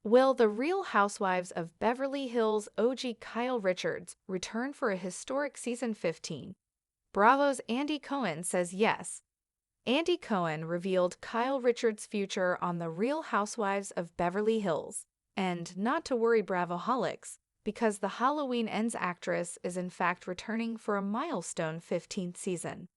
Will the Real Housewives of Beverly Hills OG Kyle Richards return for a historic season 15? Bravo's Andy Cohen says yes. Andy Cohen revealed Kyle Richards' future on The Real Housewives of Beverly Hills. And not to worry, Bravoholics, because the Halloween Ends actress is in fact returning for a milestone 15th season.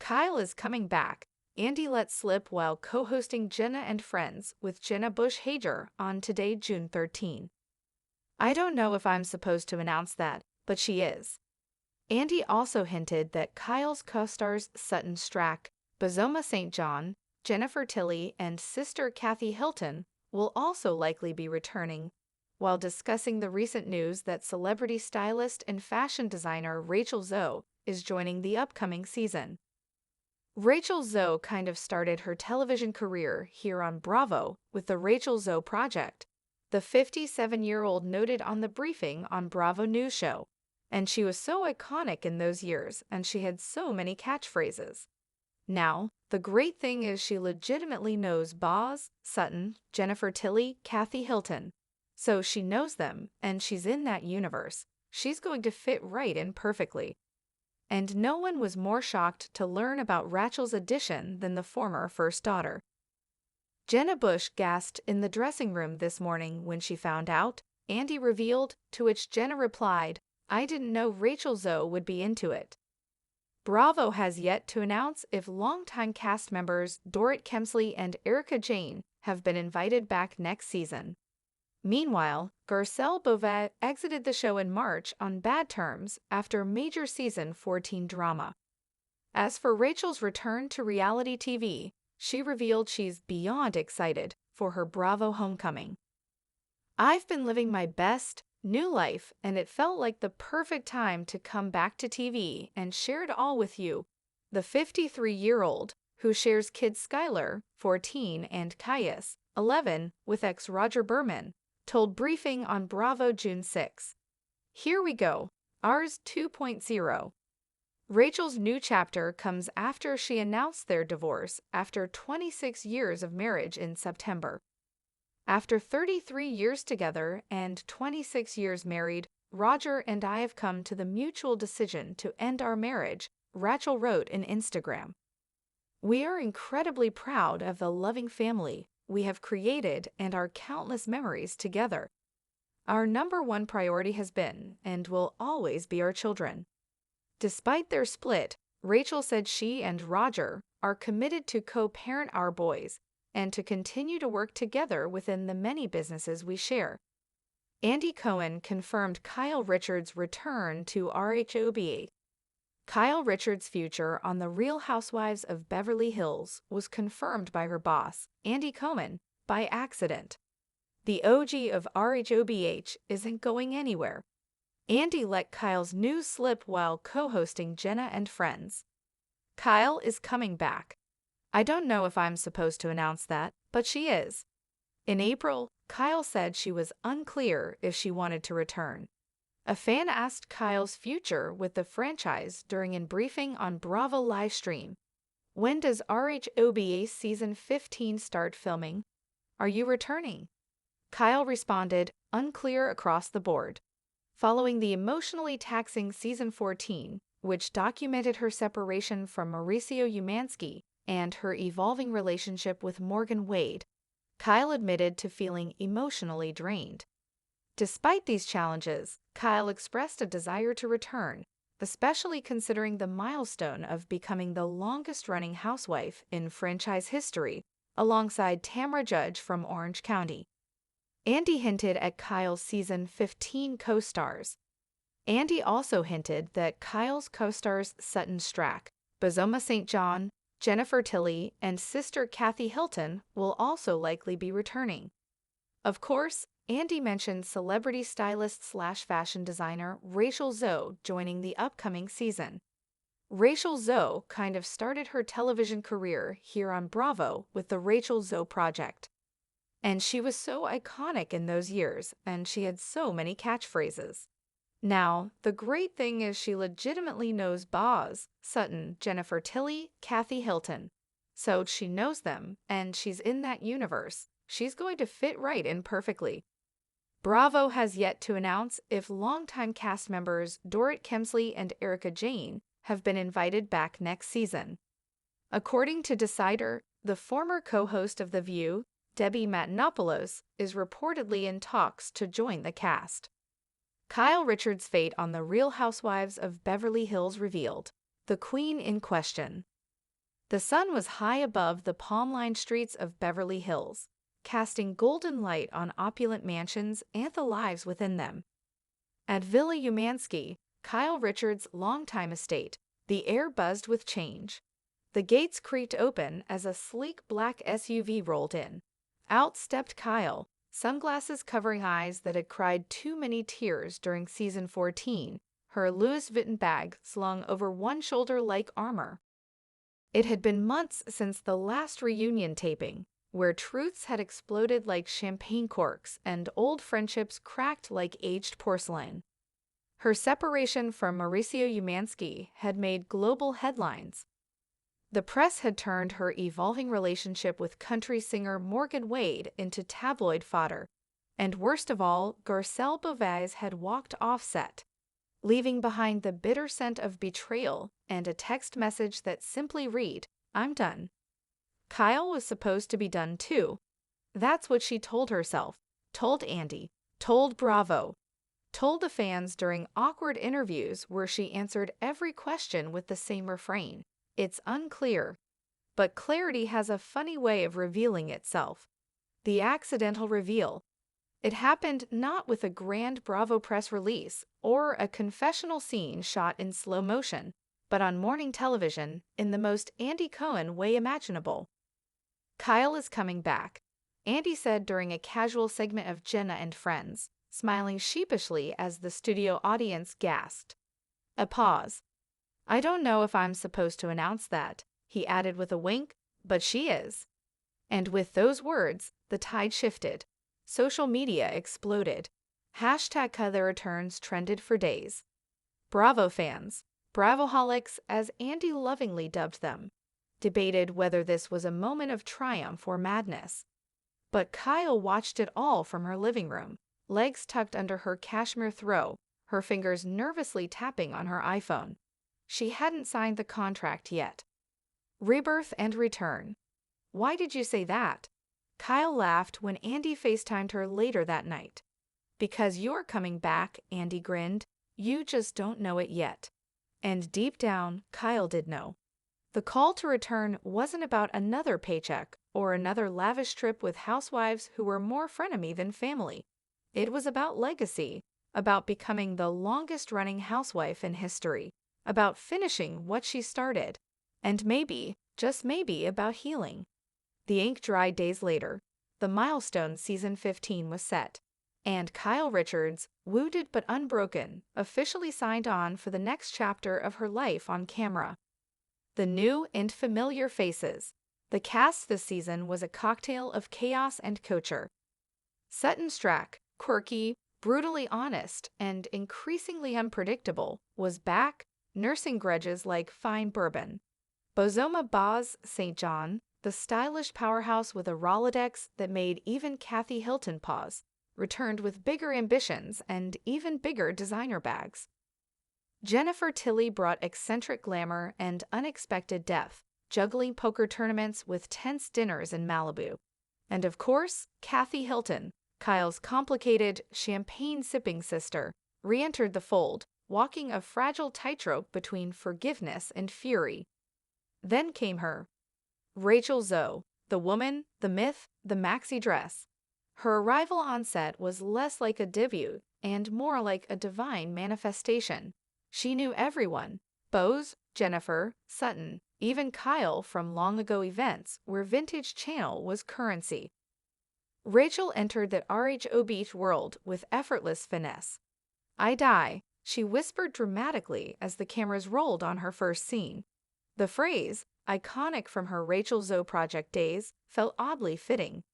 Kyle is coming back, Andy let slip while co-hosting Jenna and Friends with Jenna Bush Hager on Today, June 13. I don't know if I'm supposed to announce that, but she is. Andy also hinted that Kyle's co-stars Sutton Stracke, Bazoma St. John, Jennifer Tilly, and sister Kathy Hilton will also likely be returning, while discussing the recent news that celebrity stylist and fashion designer Rachel Zoe is joining the upcoming season. Rachel Zoe kind of started her television career here on Bravo with the Rachel Zoe Project. The 57-year-old noted on the briefing on Bravo News Show, and she was so iconic in those years and she had so many catchphrases. Now, the great thing is she legitimately knows Boz, Sutton, Jennifer Tilly, Kathy Hilton. So she knows them and she's in that universe. She's going to fit right in perfectly. And no one was more shocked to learn about Rachel's addition than the former first daughter. Jenna Bush gasped in the dressing room this morning when she found out, Andy revealed, to which Jenna replied, "I didn't know Rachel Zoe would be into it." Bravo has yet to announce if longtime cast members Dorrit Kemsley and Erica Jane have been invited back next season. Meanwhile, Garcelle Beauvais exited the show in March on bad terms after major season 14 drama. As for Rachel's return to reality TV, she revealed she's beyond excited for her Bravo homecoming. "I've been living my best, new life, and it felt like the perfect time to come back to TV and share it all with you," the 53-year-old, who shares kids Skylar, 14, and Caius, 11, with ex Roger Berman, told Briefing on Bravo June 6. "Here we go, ours 2.0. Rachel's new chapter comes after she announced their divorce after 26 years of marriage in September. After 33 years together and 26 years married, Roger and I have come to the mutual decision to end our marriage," Rachel wrote in Instagram. "We are incredibly proud of the loving family we have created and our countless memories together. Our number one priority has been and will always be our children." Despite their split, Rachel said she and Roger are committed to co-parent our boys and to continue to work together within the many businesses we share. Andy Cohen confirmed Kyle Richards' return to RHOBA. Kyle Richards' future on The Real Housewives of Beverly Hills was confirmed by her boss, Andy Cohen, by accident. The OG of RHOBH isn't going anywhere. Andy let Kyle's news slip while co-hosting Jenna and Friends. "Kyle is coming back. I don't know if I'm supposed to announce that, but she is." In April, Kyle said she was unclear if she wanted to return. A fan asked Kyle's future with the franchise during a briefing on Bravo livestream. "When does RHOBA season 15 start filming? Are you returning?" Kyle responded, "Unclear across the board." Following the emotionally taxing season 14, which documented her separation from Mauricio Umansky and her evolving relationship with Morgan Wade, Kyle admitted to feeling emotionally drained. Despite these challenges, Kyle expressed a desire to return, especially considering the milestone of becoming the longest-running housewife in franchise history, alongside Tamra Judge from Orange County. Andy hinted at Kyle's season 15 co-stars. Andy also hinted that Kyle's co-stars Sutton Stracke, Bazoma St. John, Jennifer Tilly, and sister Kathy Hilton will also likely be returning. Of course, Andy mentioned celebrity stylist/fashion designer Rachel Zoe joining the upcoming season. Rachel Zoe kind of started her television career here on Bravo with the Rachel Zoe Project. And she was so iconic in those years, and she had so many catchphrases. Now, the great thing is she legitimately knows Boz, Sutton, Jennifer Tilly, Kathy Hilton. So she knows them, and she's in that universe. she's going to fit right in perfectly. Bravo has yet to announce if longtime cast members Dorrit Kemsley and Erica Jane have been invited back next season. According to Decider, the former co-host of The View, Debbie Matenopoulos, is reportedly in talks to join the cast. Kyle Richards' fate on The Real Housewives of Beverly Hills revealed. The queen in question. The sun was high above the palm-lined streets of Beverly Hills, casting golden light on opulent mansions and the lives within them. At Villa Umansky, Kyle Richards' longtime estate, the air buzzed with change. The gates creaked open as a sleek black SUV rolled in. Out stepped Kyle, sunglasses covering eyes that had cried too many tears during season 14, her Louis Vuitton bag slung over one shoulder like armor. It had been months since the last reunion taping, where truths had exploded like champagne corks and old friendships cracked like aged porcelain. Her separation from Mauricio Umansky had made global headlines. The press had turned her evolving relationship with country singer Morgan Wade into tabloid fodder, and worst of all, Garcelle Beauvais had walked off set, leaving behind the bitter scent of betrayal and a text message that simply read, "I'm done." Kyle was supposed to be done too. That's what she told herself, told Andy, told Bravo, told the fans during awkward interviews where she answered every question with the same refrain. It's unclear. But clarity has a funny way of revealing itself. The accidental reveal. It happened not with a grand Bravo press release or a confessional scene shot in slow motion, but on morning television in the most Andy Cohen way imaginable. Kyle is coming back, Andy said during a casual segment of Jenna and Friends, smiling sheepishly as the studio audience gasped. A pause. I don't know if I'm supposed to announce that, he added with a wink, but she is. And with those words, the tide shifted. Social media exploded. #Kyle Returns trended for days. Bravo fans, Bravoholics as Andy lovingly dubbed them, debated whether this was a moment of triumph or madness. But Kyle watched it all from her living room, legs tucked under her cashmere throw, her fingers nervously tapping on her iPhone. She hadn't signed the contract yet. Rebirth and return. Why did you say that? Kyle laughed when Andy FaceTimed her later that night. Because you're coming back, Andy grinned. You just don't know it yet. And deep down, Kyle did know. The call to return wasn't about another paycheck or another lavish trip with housewives who were more frenemy than family. It was about legacy, about becoming the longest-running housewife in history, about finishing what she started, and maybe, just maybe, about healing. The ink dried days later. The milestone season 15 was set, and Kyle Richards, wounded but unbroken, officially signed on for the next chapter of her life on camera. The new and familiar faces. The cast this season was a cocktail of chaos and couture. Sutton Strack, quirky, brutally honest, and increasingly unpredictable, was back, nursing grudges like fine bourbon. Bozoma Boz St. John, the stylish powerhouse with a Rolodex that made even Kathy Hilton pause, returned with bigger ambitions and even bigger designer bags. Jennifer Tilly brought eccentric glamour and unexpected depth, juggling poker tournaments with tense dinners in Malibu. And of course, Kathy Hilton, Kyle's complicated, champagne-sipping sister, re-entered the fold, walking a fragile tightrope between forgiveness and fury. Then came her. Rachel Zoe, the woman, the myth, the maxi dress. Her arrival on set was less like a debut and more like a divine manifestation. She knew everyone, Boz, Jennifer, Sutton, even Kyle from long-ago events where Vintage Channel was currency. Rachel entered that RHO Beach world with effortless finesse. I die, she whispered dramatically as the cameras rolled on her first scene. The phrase, iconic from her Rachel Zoe project days, felt oddly fitting.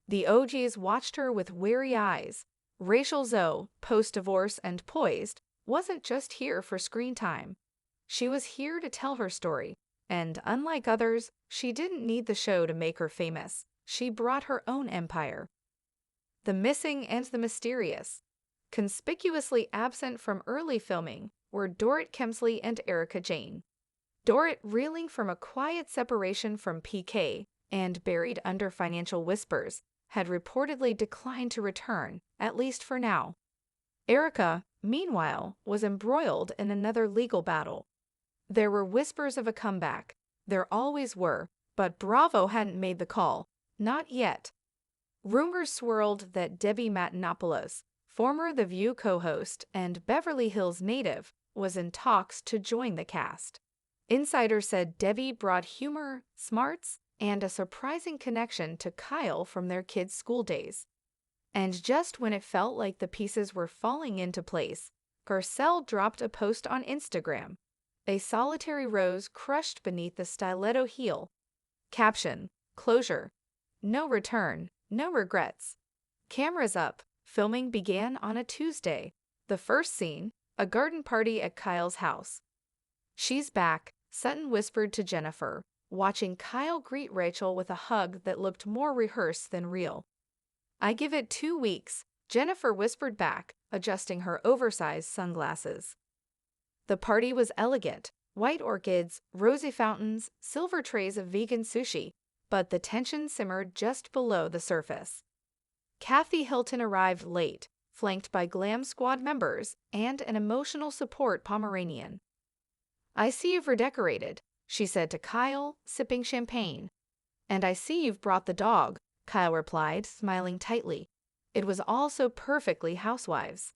The OGs watched her with weary eyes. Rachel Zoe, post-divorce and poised, wasn't just here for screen time. She was here to tell her story, and unlike others, she didn't need the show to make her famous. she brought her own empire. The missing and the mysterious. Conspicuously absent from early filming were Dorrit Kemsley and Erica Jane. Dorrit, reeling from a quiet separation from PK and buried under financial whispers, had reportedly declined to return, at least for now. Erica, meanwhile, was embroiled in another legal battle. There were whispers of a comeback. There always were, but Bravo hadn't made the call. Not yet. Rumors swirled that Debbie Matenopoulos, former The View co-host and Beverly Hills native, was in talks to join the cast. Insiders said Debbie brought humor, smarts, and a surprising connection to Kyle from their kids' school days. And just when it felt like the pieces were falling into place, Garcelle dropped a post on Instagram. A solitary rose crushed beneath the stiletto heel. Caption: Closure. No return, no regrets. Cameras up. Filming began on a Tuesday. The first scene, a garden party at Kyle's house. "She's back," Sutton whispered to Jennifer, watching Kyle greet Rachel with a hug that looked more rehearsed than real. "I give it 2 weeks," Jennifer whispered back, adjusting her oversized sunglasses. The party was elegant: white orchids, rosy fountains, silver trays of vegan sushi, but the tension simmered just below the surface. Kathy Hilton arrived late, flanked by Glam Squad members and an emotional support Pomeranian. "I see you've redecorated," she said to Kyle, sipping champagne. "And I see you've brought the dog," Kyle replied, smiling tightly. It was all so perfectly Housewives.